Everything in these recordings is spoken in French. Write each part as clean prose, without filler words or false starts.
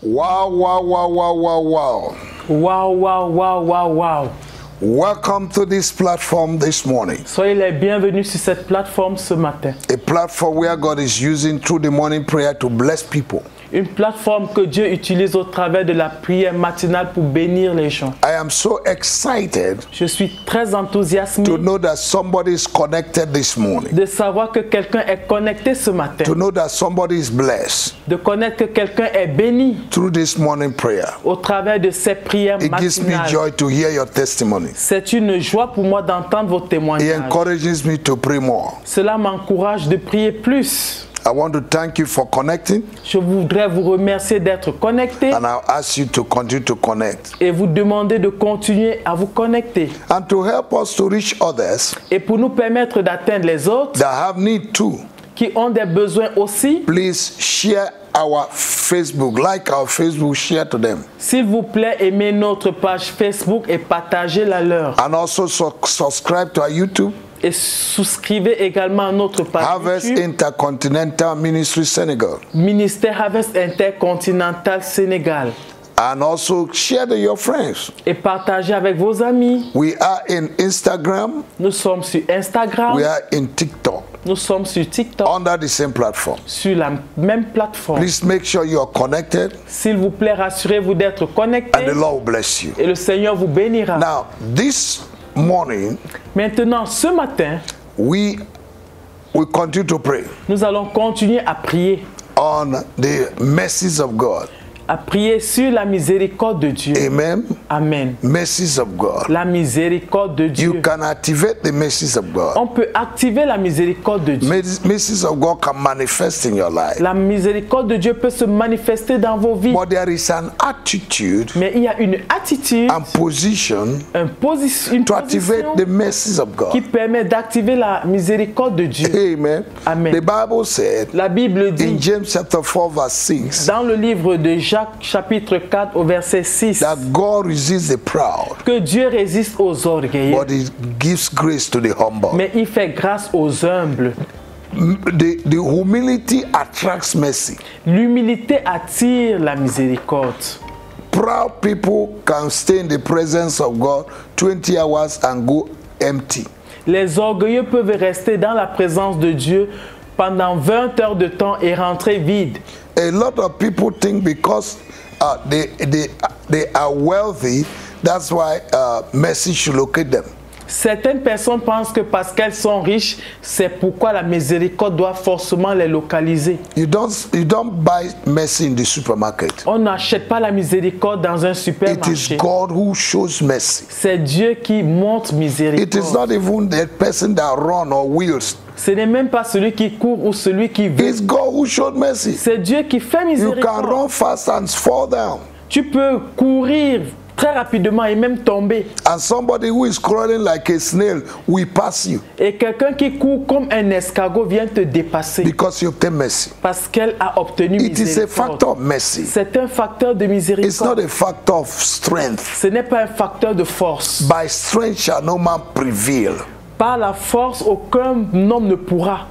Wow, wow, wow, wow, wow, wow. Wow, wow, wow, wow, wow. Welcome to this platform this morning. Soyez les bienvenus sur cette plateforme ce matin. A platform where God is using through the morning prayer to bless people. Une plateforme que Dieu utilise au travers de la prière matinale pour bénir les gens. I am so excited Je suis très enthousiasmé to know that somebody is connected this morning. de savoir que quelqu'un est connecté ce matin. To know that somebody is blessed De connaître que quelqu'un est béni through this morning prayer. au travers de ces prières It gives me matinales. joy to hear your testimony. C'est une joie pour moi d'entendre vos It témoignages. encourages me to pray more. Cela m'encourage de prier plus. I want to thank you for connecting, Je voudrais vous remercier d'être connectés and I'll ask you to continue to connect. et vous demander de continuer à vous connecter. And to help us to reach others Et pour nous permettre d'atteindre les autres that have need too, qui ont des besoins aussi, please share our Facebook, like our Facebook, share to them. s'il vous plaît, aimez notre page Facebook et partagez la leur. And also subscribe to our YouTube, Et souscrivez également à notre page Harvest YouTube, Intercontinental Ministry Senegal. Ministère Harvest Intercontinental Sénégal. And also share to your friends. Et partagez avec vos amis. We are in Instagram, Nous sommes sur Instagram, we are in TikTok, nous sommes sur TikTok, under the same platform. sur la même plateforme. Please make sure you are connected, S'il vous plaît, rassurez-vous d'être and connectés the Lord will bless you. et le Seigneur vous bénira. Now, this morning, Maintenant, ce matin, we continue to pray nous allons continuer à prier. on the mercies of God. À prier sur la miséricorde de Dieu. Amen. Amen. Mercies of God. La miséricorde de Dieu. You can activate the mercies of God. On peut activer la miséricorde de Dieu. Mercies of God can manifest in your life. La miséricorde de Dieu peut se manifester dans vos vies. But there is an attitude Mais il y a une attitude, and position une to activate position the mercies of qui God. permet d'activer la miséricorde de Dieu. Amen. Amen. The Bible said La Bible in dit James chapter 4 verse 6 dans le livre de Jacques chapitre 4 au verset 6 that God resists the proud, que Dieu résiste aux orgueilleux, but he gives grace to the humble. mais il fait grâce aux humbles. The humility attracts mercy. L'humilité attire la miséricorde. Proud people can stay in the presence of God 20 hours and go empty. Les orgueilleux peuvent rester dans la présence de Dieu pendant 20 heures de temps et rentrer vides. A lot of people think because they are wealthy, that's why mercy should locate them. Certaines personnes pensent que parce qu'elles sont riches, c'est pourquoi la miséricorde doit forcément les localiser. You don't buy mercy in the supermarket. On n'achète pas la miséricorde dans un It is supermarché. God who shows mercy. C'est Dieu qui montre It is miséricorde. not even the person that run or wills. Ce n'est même pas celui qui court ou celui qui veut. It's God who showed mercy. C'est Dieu qui fait You can miséricorde. run fast and fall down. Tu peux courir très rapidement et même tomber. And somebody who is crawling like a snail will pass you Et quelqu'un qui court comme un escargot vient te dépasser because you obtain mercy. parce qu'elle a obtenu It is a miséricorde. factor of mercy. C'est un facteur de It's miséricorde. not a factor of strength. Ce n'est pas un facteur de force. By strength shall no man prevail. Par la force, aucun homme ne pourra.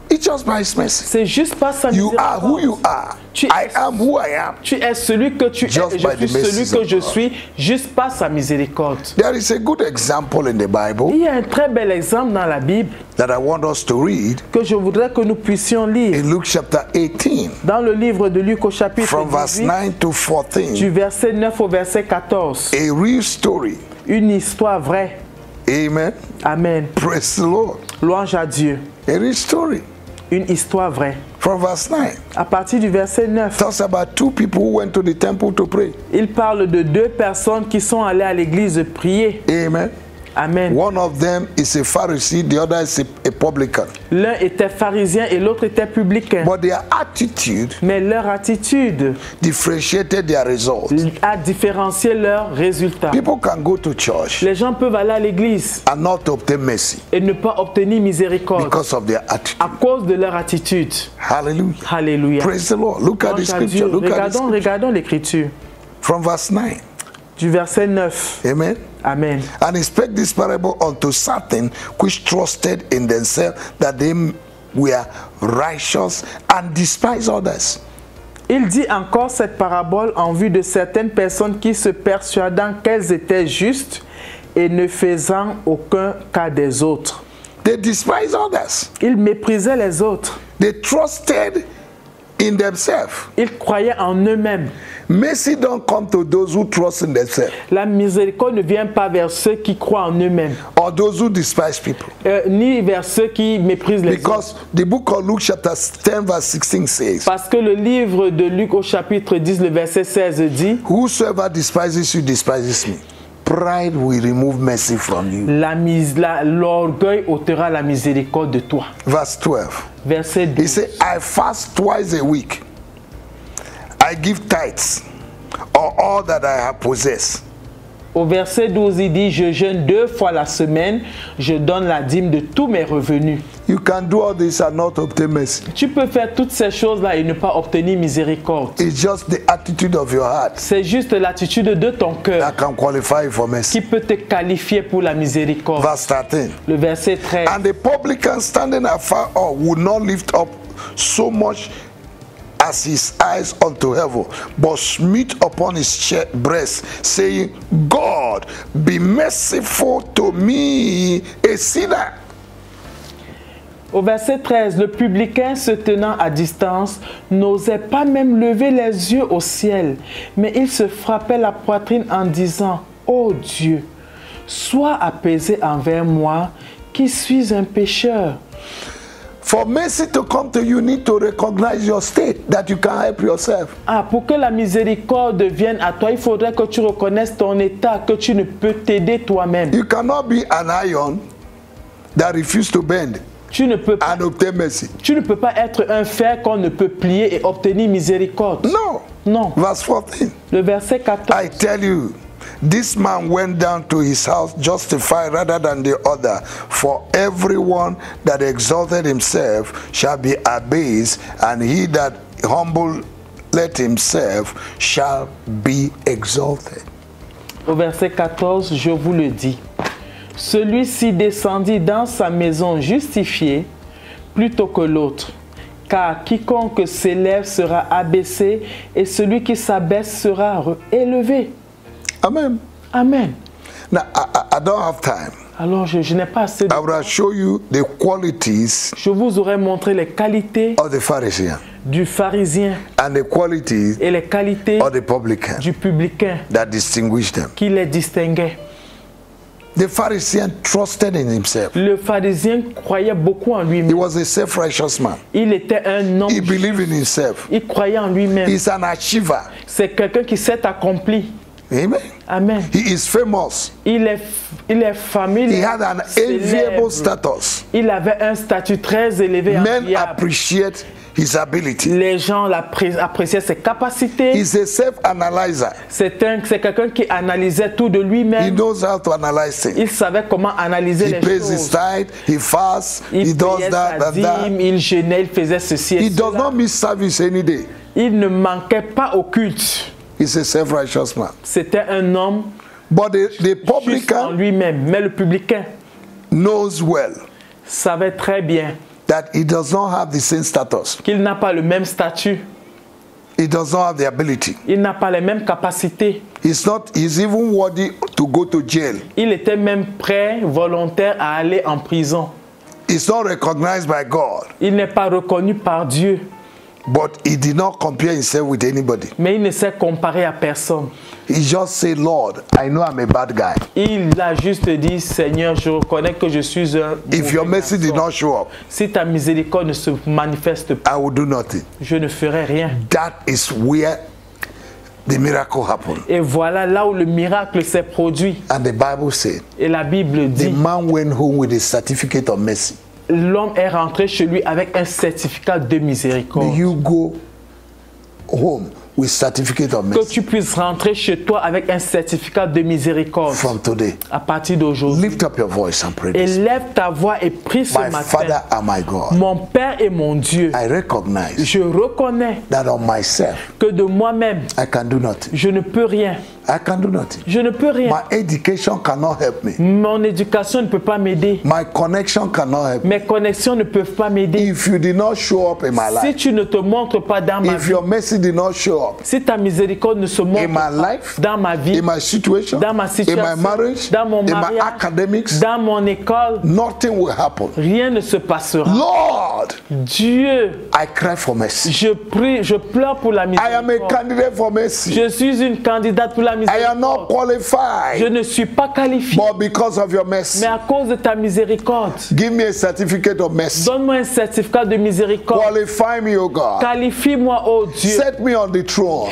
It's just by his mercy. C'est juste par sa You are who you miséricorde. are. Tu I es- am who I am. Tu es celui que tu es Just et je by the suis celui mercies que of je God. suis, juste par sa miséricorde. There is a good example in the Bible Il y a un très bel exemple dans la Bible that I want us to read que je voudrais que nous puissions lire. in Luke chapter 18 Dans le livre de Luc au chapitre from verse 18, 9 to 14. du verset 9 au verset 14. A real story. Une histoire vraie. Amen. Amen. Praise the Lord. Louange à Dieu. A real story. Une histoire vraie. From verse 9. À partir du verset 9, Talks about two people who went to the temple to pray. il parle de deux personnes qui sont allées à l'église prier. Amen. Amen. One of them is a Pharisee, the other is a publican. L'un était pharisien et l'autre était publicain. But their attitude Mais leur attitude differentiated their results. a différencié leurs résultats. People can go to church Les gens peuvent aller à l'église and not obtain mercy et ne pas obtenir miséricorde because of their attitude. à cause de leur attitude. Hallelujah. Alléluia. Praise the Lord. Look at the Louange à Dieu. scripture. Look at the scripture. Regardons l'écriture From verse 9. du verset 9. Amen. Amen. And he spake this parable unto certain which trusted in themselves that they were righteous and despised others. Il dit encore cette parabole en vue de certaines personnes qui se persuadant qu'elles étaient justes et ne faisant aucun cas des autres. They despise others. Ils méprisaient les autres. They trusted in themselves. Ils croyaient en eux-mêmes. Mercy don't come to those who trust in themselves La miséricorde ne vient pas vers ceux qui croient en eux-mêmes, or those who despise people. ni vers ceux qui méprisent les autres. Because the book of Luke chapter 10 verse 16 says, Parce que le livre de Luc au chapitre 10, le verset 16 dit, whosoever despises you despises me. Pride will remove mercy from you. l'orgueil ôtera la miséricorde de toi. Verse 12. Verset He 12. said, I fast twice a week. I give tithes or all that I have possessed. Au verset 12, il dit, je jeûne 2 fois la semaine, je donne la dîme de tous mes revenus. You can do all this and not obtain mercy. Tu peux faire toutes ces choses-là et ne pas obtenir miséricorde. It's just the attitude of your heart C'est juste l'attitude de ton cœur that can qualify you for qui mercy. peut te qualifier pour la miséricorde. Verse 13. Le verset 13. And the publican standing afar off would not lift up so much as his eyes unto heaven, but smote upon his breast, saying, God, be merciful to me, a sinner. Au verset 13, le publicain se tenant à distance n'osait pas même lever les yeux au ciel, mais il se frappait la poitrine en disant, ô Dieu, sois apaisé envers moi, qui suis un pécheur. For mercy to come to you, you need to recognize your state, that you can help yourself. Pour que la miséricorde vienne à toi, il faudrait que tu reconnaisses ton état, que tu ne peux t'aider toi-même. You cannot be an iron that refuses to bend Tu ne peux and obtain mercy. pas être un fer qu'on ne peut plier et obtenir miséricorde. No. Non. Verse 14. Le verset 14. I tell you, this man went down to his house justified rather than the other. For everyone that exalted himself shall be abased, and he that humbled himself shall be exalted. Au verset 14, je vous le dis. Celui-ci descendit dans sa maison justifié plutôt que l'autre. Car quiconque s'élève sera abaissé et celui qui s'abaisse sera élevé. Amen. Amen. Now, I don't have time. Alors, je n'ai pas assez de I will show you the qualities Je vous aurais montré les qualités of the Pharisee du pharisien and the qualities et les qualités of the publican du publicain that distinguish them. qui les distinguaient. The Pharisee trusted in himself. Le pharisien croyait beaucoup en He lui-même. was a self-righteous man. Il était un homme. He believed in himself. Il croyait en lui-même. He's an achiever. C'est quelqu'un qui s'est accompli. Amen. Amen. He is famous. Il est fameux. He had an enviable célèbre. status. Il avait un statut très élevé. Men enviable. appreciate his ability. Les gens appréciaient ses capacités. He's a self-analyzer. C'est quelqu'un qui analysait tout de He lui-même. knows how to analyze things. Il savait comment analyser He les pays his choses. tithe, he fasts, he Il does payait that sa and that. dîme, il jeûnait, il faisait ceci et He does cela. not miss service any day. Il ne manquait pas au culte. He's a self-righteous man. C'était un homme But the juste en publican lui-même. Mais le publicain knows well savait très bien that he does not have the same status. qu'il n'a pas le même statut. He does not have the ability. Il n'a pas les mêmes capacités. He's even worthy to go to jail. Il était même prêt, volontaire à aller en prison. He's not recognized by God, Il n'est pas reconnu par Dieu. but he did not compare himself with anybody. Mais il ne s'est comparé à personne. He just said, Lord, I know I'm a bad guy. Il a juste dit, Seigneur, je reconnais que je suis un If your mauvais mercy did garçon. not show up, Si ta miséricorde ne se manifeste pas, I will do nothing. je ne ferai rien. That is where the miracle happened. Et voilà là où le miracle s'est produit. And the Bible said, Et la Bible the dit, man went home with a certificate of mercy. l'homme est rentré chez lui avec un certificat de miséricorde. May you go home with certificate of Que mercy tu puisses rentrer chez toi avec un certificat de miséricorde from today. à partir d'aujourd'hui. Lift up your voice and pray this. Élève ta voix et prie ce My matin. Father and my God, Mon Père et mon Dieu, I recognize je reconnais that on myself que de moi-même, I can do nothing. je ne peux rien. I can do nothing. Je ne peux rien. My education cannot help me. Mon éducation ne peut pas m'aider. My connection cannot help me. Mes connexions ne peuvent pas m'aider. If you did not show up in my Si life, tu ne te montres pas dans ma if vie, your mercy did not show up si ta miséricorde ne se in montre my pas life, dans ma vie, in my situation, dans ma in situation, my marriage, dans mon in my mariage, academics, dans mon école, nothing will happen. rien ne se passera. Lord, Dieu, I cry for mercy. je prie, je pleure pour la I am a miséricorde. candidate for mercy. Je suis une candidate pour la I am not miséricorde. Je qualified, ne suis pas qualifiée, but because of your mercy, mais à cause de ta miséricorde, give me a certificate of mercy. donne-moi un certificat de miséricorde. Qualify me, O God. Qualifie-moi, oh Dieu. Set me on the throne.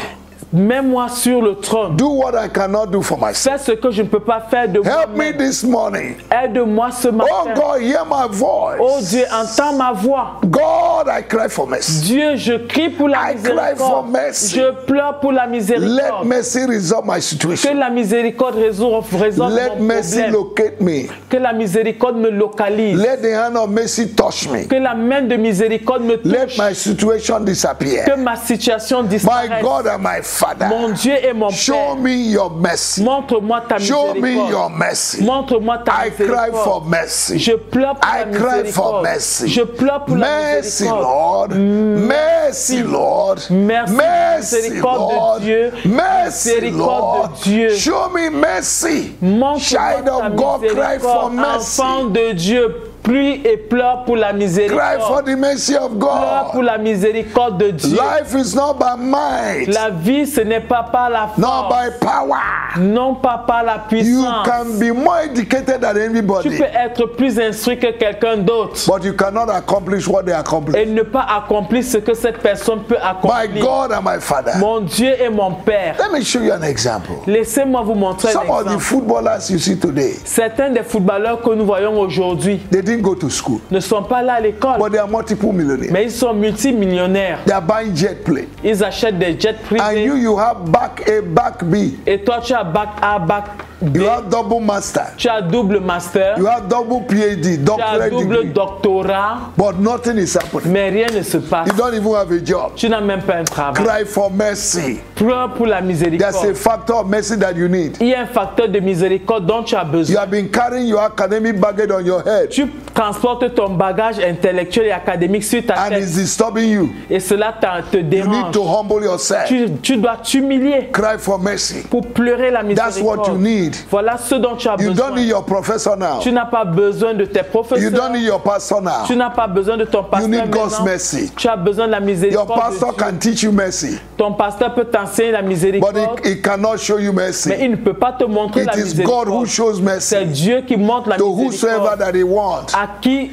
Mets-moi sur le trône. Do what I cannot do for myself. Fais ce que je ne peux pas faire de Help me moi-même. this morning. Aide-moi ce Oh matin. God, hear my Oh voice. Dieu, entends ma voix. God, I cry for mercy. Dieu, je crie pour la I cry for miséricorde. mercy. Je pleure pour la Let miséricorde. mercy resolve my Que situation. la miséricorde résolve Let mon mercy problème. locate me. Que la miséricorde me localise. Let the hand of mercy touch me. Que la main de miséricorde me Let touche. my situation Que disappear. ma situation My disparaisse. God and my Father, Mon Dieu et mon show Père, me your mercy. montre-moi ta Show me your miséricorde. mercy. Montre-moi ta I cry for miséricorde. mercy. Je pleure pour I la cry for miséricorde. mercy. Je pleure pour la Mercy, miséricorde. Lord. Mercy, Lord. Merci, Mercy, miséricorde de Lord. Dieu. Mercy, Miséricorde Lord. de Dieu. Show me mercy. Montre-moi Child ta of God, cry for miséricorde. mercy. Enfant de Dieu, prie et pleure pour la Cry for miséricorde. the mercy of Pleure pour God. la miséricorde de Dieu. Life is not by might, La vie, ce n'est pas par la not force, by power. non pas par la You puissance. can be more educated than Tu anybody, peux être plus instruit que quelqu'un d'autre but you cannot accomplish what they accomplish. et ne pas accomplir ce que cette personne peut My accomplir. God and my Father. Mon Dieu et mon Père, Let me show you an example. laissez-moi vous montrer un Some of the exemple. footballers you see today, Certains des footballeurs que nous voyons aujourd'hui they didn't go to school, ne sont pas là à l'école, but they are multiple millionaires. mais ils sont multimillionnaires. They are buying jet plane. Ils achètent des jets And privés you have back A, back B. et toi tu as bac A, bac B, You have double master. tu as double master, You have double PhD, tu as doctorate double degree. doctorat, But nothing is happening. mais rien ne se passe. You don't even have a job. Tu n'as même pas un travail. Cry for mercy. Pleure pour la There's a miséricorde. factor of mercy that you need. Il y a un facteur de miséricorde dont tu as You besoin. have been carrying your academic baggage on your head, Tu transportes ton bagage intellectuel et académique sur ta and tête it's disturbing you. et cela te You need dérange. to humble yourself. Tu dois t'humilier Cry for mercy. pour pleurer la That's what you miséricorde. need. Voilà ce dont tu as You don't need besoin. your professor now. Tu n'as pas besoin de tes You professeurs. don't need your pastor now. Tu n'as pas besoin de ton pasteur need God's maintenant. mercy. Tu as besoin de la Your miséricorde pastor de Dieu. can teach you mercy, Ton pasteur peut t'enseigner la but miséricorde, he cannot show you mais mercy. il ne peut pas te montrer It la is God who miséricorde. shows C'est mercy Dieu qui montre la to whosoever miséricorde that he wants.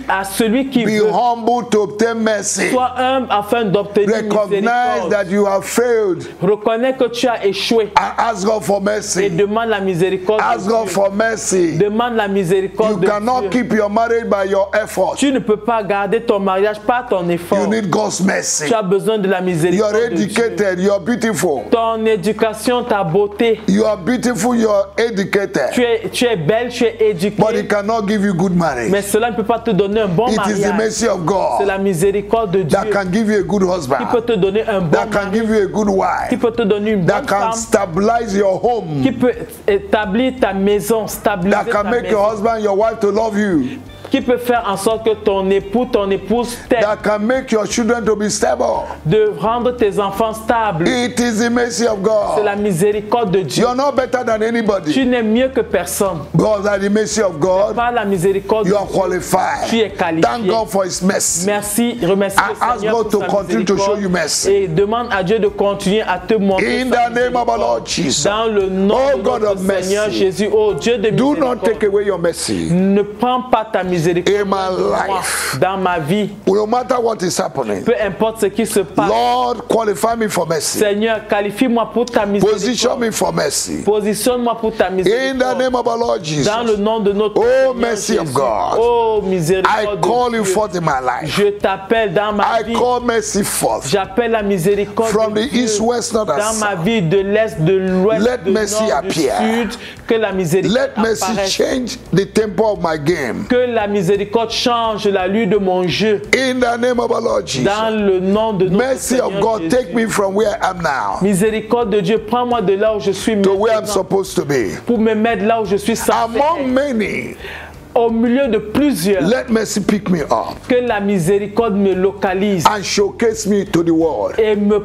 à celui qui Be veut. humble to obtain mercy. Sois humble afin d'obtenir Recognize miséricorde. that you have failed Reconnais que tu as échoué and ask God for et mercy. demande la miséricorde Ask de God Dieu. for mercy. Demande la You miséricorde de cannot Dieu. keep your marriage by your effort. Tu ne peux pas garder ton mariage par ton effort. You need God's mercy. Tu as besoin de la You miséricorde are de Dieu. educated, you are beautiful. Ton éducation, ta beauté. You are beautiful, you are educated. Tu es belle, tu es But he éduquée. cannot give you good marriage. Mais cela ne peut pas te donner un bon It is the mariage. mercy of C'est God la miséricorde de Dieu that can give you a good qui peut husband, te donner un bon that can mari, give you a good qui wife, peut te donner une that bonne can femme, stabilize your home, qui peut établir ta maison, stabiliser that can ta make your maison, husband, your wife to love you, qui peut faire en sorte que ton époux, ton épouse t'aime, that can make your children to be stable. de rendre tes enfants stables. It is the mercy of C'est la God. miséricorde de Dieu. You're not better than Tu anybody. n'es mieux que personne. Because by the mercy of God, Par la miséricorde de you are Dieu, tu es qualified. qualifié. Thank God for his mercy. Merci, remercie I le ask Seigneur God pour to sa continue to show you miséricorde mercy. et demande à Dieu de continuer à te montrer In sa the name of our Lord miséricorde. Jesus. Dans le nom Oh de God notre of mercy. Seigneur Jésus, oh Dieu de Do not miséricorde, take away your mercy ne prends pas ta miséricorde in my de moi life. dans ma vie, No matter what is happening. peu importe ce qui se passe. Lord, qualify me for mercy. Seigneur, qualifie-moi pour ta Position miséricorde. me for mercy. Positionne-moi pour ta In the miséricorde. name of our Lord Jesus. Dans le nom de notre Oh, Seigneur mercy of Jésus. God. Oh, I miséricorde call de you Dieu. forth in my life. Je t'appelle dans ma I vie. call mercy forth. J'appelle la miséricorde From de the Dieu east, west, north, and dans ma south. vie, de l'est, de l'ouest, Let du mercy nord, du appear. sud. Que la miséricorde Let mercy apparaisse. change the tempo of my game. Que la miséricorde change l'allure de mon jeu. In the name of our Lord Jesus. Dans le nom de notre Mercy Seigneur of God, Jésus. take me from where I am now Miséricorde de Dieu, prends-moi de là où je suis to where I'm maintenant supposed to be. pour me mettre là où je suis censé Among être. many, Au milieu de plusieurs, let mercy pick me up que la miséricorde me localise and showcase me to the world. et me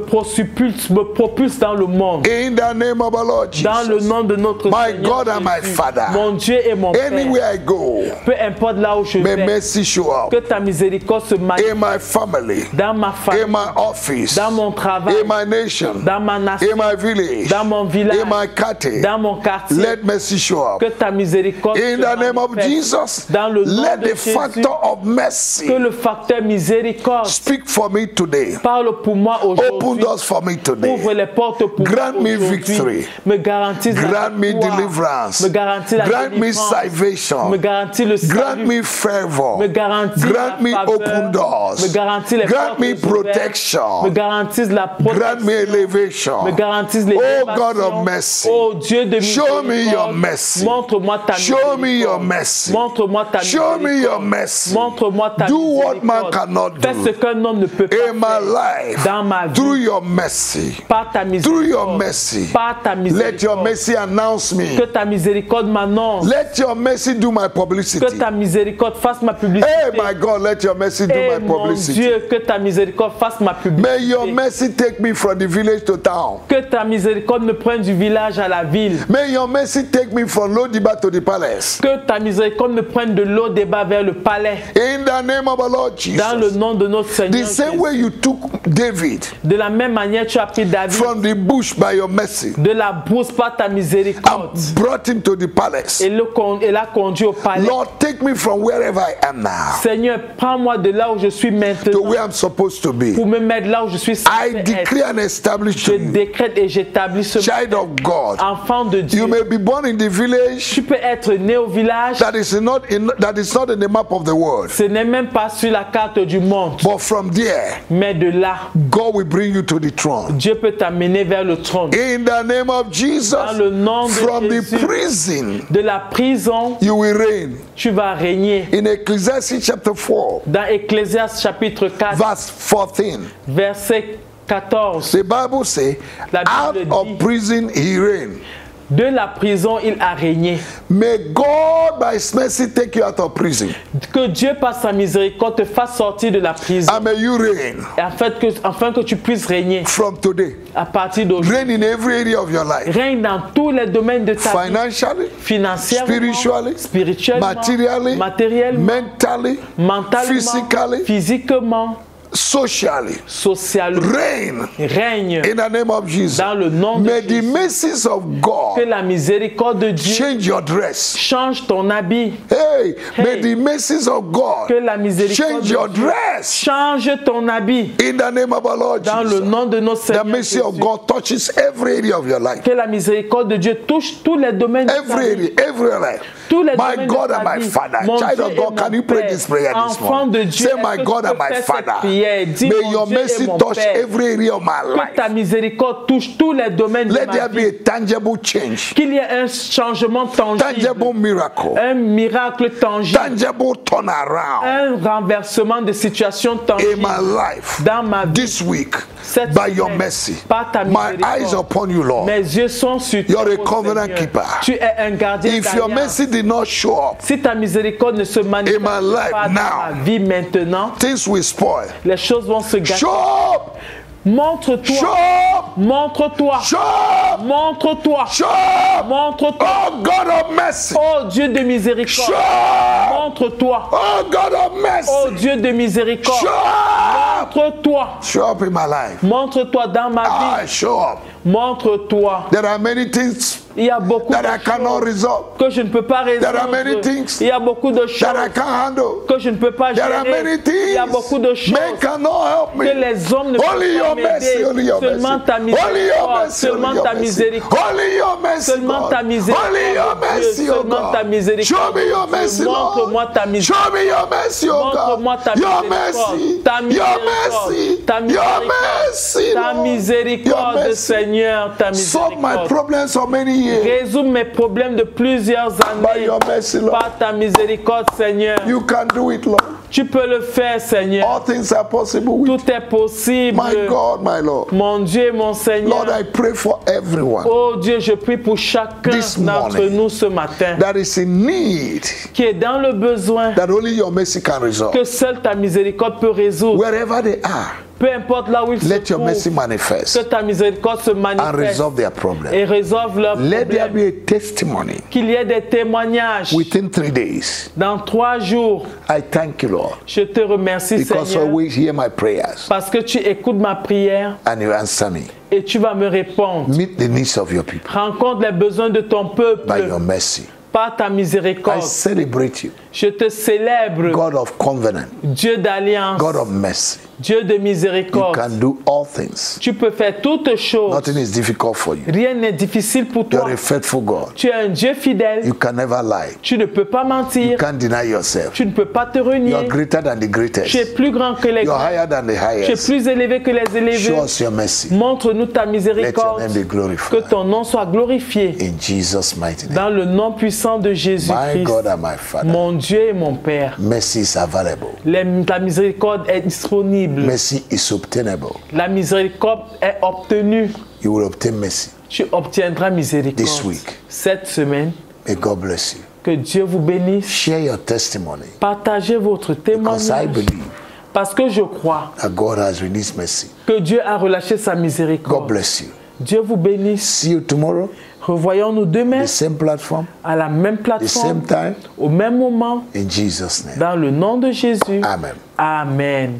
propulse dans le monde. In the name of our Lord Dans le Jesus. nom de notre My Seigneur God and my Jésus. Father. Mon Dieu et mon Père, Anywhere I go, peu importe là où je may vais, mercy show que up. ta miséricorde se manifeste In my family, dans ma in famille, my office, dans mon travail, in my nation, dans ma nation, in my village, dans mon village, in my country. dans mon quartier. Let mercy show up. Que ta miséricorde In se the name of manifeste. Jesus, Dans le nom let de the Jésus, factor of mercy que le facteur miséricorde speak for me today. parle pour moi Open aujourd'hui. doors for me today. Ouvre les portes pour Grant moi me aujourd'hui. victory. Me garantisse la Grant me victoire. deliverance. Me garantis la Grant me délivrance. salvation. Me garantis le Grant salut. me favor. Me garantis Grant la me faveur. open doors. Me garantis les Grant portes me ouvertes. protection. Me garantisse la protection. Grant me elevation. Me garantisse Oh l'élévation. God of mercy. Oh Dieu de Show me your miséricorde. mercy. Montre-moi ta Show me your miséricorde. mercy. Montre-moi ta Show me your miséricorde. mercy. Montre-moi ta Do what man miséricorde. cannot Fais ce do. qu'un homme ne peut pas In my faire. life, Dans ma vie. through your mercy, Par ta through your miséricorde. mercy, Par ta let your miséricorde. mercy announce me. Que ta miséricorde m'annonce. Let your mercy do my publicity. Que ta miséricorde fasse ma publicité. Hey, my God, let your mercy do Eh, my mon publicity. Dieu, que ta miséricorde fasse ma May your publicité. mercy take me from the village to town. Que ta miséricorde me prenne du village à la ville. May your mercy take me from Lodiba to the palace. Que ta miséricorde me prenne de l'eau débat vers le palais. In the name of our Lord Dans le Jesus. nom de notre Seigneur The same Jésus. way you took David De la même manière, tu as pris David from the bush by your mercy de la brousse par ta miséricorde and brought him to the palace. et l'a conduit au palais. Lord, take me from wherever I am now Seigneur, prends-moi de là où je suis to maintenant where I'm supposed to be. pour me mettre là où je suis censé I être. decree and establish Je to you, décrète et j'établis ce child of God, enfant de Dieu. you may be born in the village Tu peux être né au village, that is not in the map of the world, ce n'est même pas sur la carte du monde, but from there, mais de là, God will bring you to the throne. Dieu peut t'amener vers le trône. In the name of Jesus, Dans le nom de from the Jésus. prison, De la prison, you will reign. tu vas régner. In Ecclesiastes chapter 4, Dans Ecclésiaste chapitre 4, verse 14, verset 14, the Bible says, La out Bible of dit- prison he reigned. de la prison, il a régné. May God by his mercy take you out of prison, Que Dieu, par sa miséricorde, te fasse sortir de la prison. and may you reign Et afin que tu puisses régner from today. à partir d'aujourd'hui. Reign in every area of your life, Règne dans tous les domaines de ta vie. financially, Financièrement, spiritually, spirituellement, materially, matériellement, mentally, mentalement, physically, physiquement, socially. socialement. Reign Règne in the name of Jesus. dans le nom de May the Jésus. mercies of Que God la miséricorde de Dieu change your dress. change ton habit. Hey, may Hey. the mercies of God Que la miséricorde change de your Dieu dress. change ton habit. In the name of our Lord Dans le Jesus. nom de notre The Seigneur mercy of Jésus. God touches every area of your life. Que la miséricorde de Dieu touche tous les domaines de ta Every vie. area, every life. Tous les My domaines God de ta and my vie. Father, Mon child Dieu of et God, mon can you pray Père. this prayer this Enfant morning? de Dieu, Say, est-ce my que God tu and peux my faire cette Father, prière? Dis, may mon your Dieu et mercy mon touch Père. every area of my Que ta life. miséricorde touche tous les domaines de Let ma there be vie. a tangible change, Qu'il y ait un changement tangible. tangible miracle, Un miracle tangible. tangible turnaround Un renversement de situation in tangible my life dans ma vie. this week Cette by your semaine, mercy. par ta My miséricorde. eyes upon you, Lord. Mes yeux sont sur toi, You're a ô covenant Seigneur. keeper. Tu es un gardien If your d'alliance. mercy did not show up, Si ta miséricorde ne se manifeste in my life pas dans now, ma vie maintenant, things will spoil. les choses vont se gâter. Show up! Montre-toi. Show up! Montre-toi. Show up! Montre-toi. Show up! Montre-toi. Oh God of mercy! Oh Dieu de miséricorde. Show up! Montre-toi. Oh God of Oh mercy! Dieu de miséricorde. Show up! Montre-toi. Show up in my life. Montre-toi dans ma vie. I show up. Montre-toi. There are many things Il y a beaucoup that I de cannot choses resolve, que je ne peux pas There are many résoudre. things Il y a beaucoup de choses that I can't handle. que je ne peux pas There are gérer. many Il y a things beaucoup de choses men cannot help que me. les hommes ne Only peuvent pas your mercy, only m'aider. your Seulement mercy. ta Only your miséricorde. mercy, Seulement only ta your mercy. miséricorde. Only your mercy, Seulement ta God. miséricorde. Only your Dieu. mercy, oh Seulement ta God. miséricorde. Show me your mercy, Lord. Montre-moi ta Show miséricorde. me your mercy, oh Montre-moi ta God. Your miséricorde. mercy. Ta Your miséricorde. mercy. Ta Your miséricorde. mercy, Ta Lord. miséricorde, Your mercy. Seigneur. Ta Solve my miséricorde. problems for many years. Résous mes problèmes de plusieurs By années. your mercy, Lord. Par ta miséricorde, Seigneur. You can do it, Lord. Tu peux le faire, Seigneur. All things are possible with Tout est possible. my God, my Lord. Mon Dieu, mon Seigneur. Lord, I pray for everyone Oh Dieu, je prie pour chacun This d'entre morning. nous ce matin that is in need, qui est dans le besoin that only your mercy can resolve. que seule ta miséricorde peut résoudre. Wherever they are, Peu importe là où ils se let your mercy trouvent, que manifest ta miséricorde se and manifeste resolve their problem. et résolve leurs Let there problèmes. be a testimony Qu'il y ait des témoignages within 3 days. dans 3 jours. I thank you, Lord, Je te remercie, because you Seigneur, always hear my prayers parce que tu écoutes ma prière and you answer me. et tu vas me répondre. Meet the needs of your people Rencontre les besoins de ton peuple by your mercy. par ta I miséricorde. celebrate you, Je te célèbre, God of covenant, Dieu d'alliance, God of mercy. Dieu de You miséricorde. can do all things. Tu peux faire toutes choses. Nothing is difficult for you. Rien n'est difficile pour You're toi. a faithful God. Tu es un Dieu fidèle. You can never lie. Tu ne peux pas You mentir. can't deny yourself. Tu ne peux pas te You are renier. greater than the Tu es greatest. plus grand que les You are grands. higher than the Tu es highest. plus élevé que les Show élevés. us your mercy. Montre-nous ta Let your miséricorde. name be Que glorified. ton nom soit glorifié. In Jesus' mighty name. Dans le nom puissant de My Jésus-Christ. God and my Father. Mon Dieu et mon Père. Mercy is available. Ta miséricorde est disponible. Mercy is obtainable. La miséricorde est obtenue. You will obtain mercy. Tu obtiendras miséricorde. This week. Cette semaine. May God bless you. Que Dieu vous bénisse. Share your testimony Partagez votre because I témoignage. believe Parce que je crois that God has released mercy. que Dieu a relâché sa God miséricorde. bless you. Dieu vous bénisse. See you tomorrow, Revoyons-nous demain the same platform, à la même the same plateforme, time, au même moment, in Jesus' name. dans le nom de Jésus. Amen. Amen.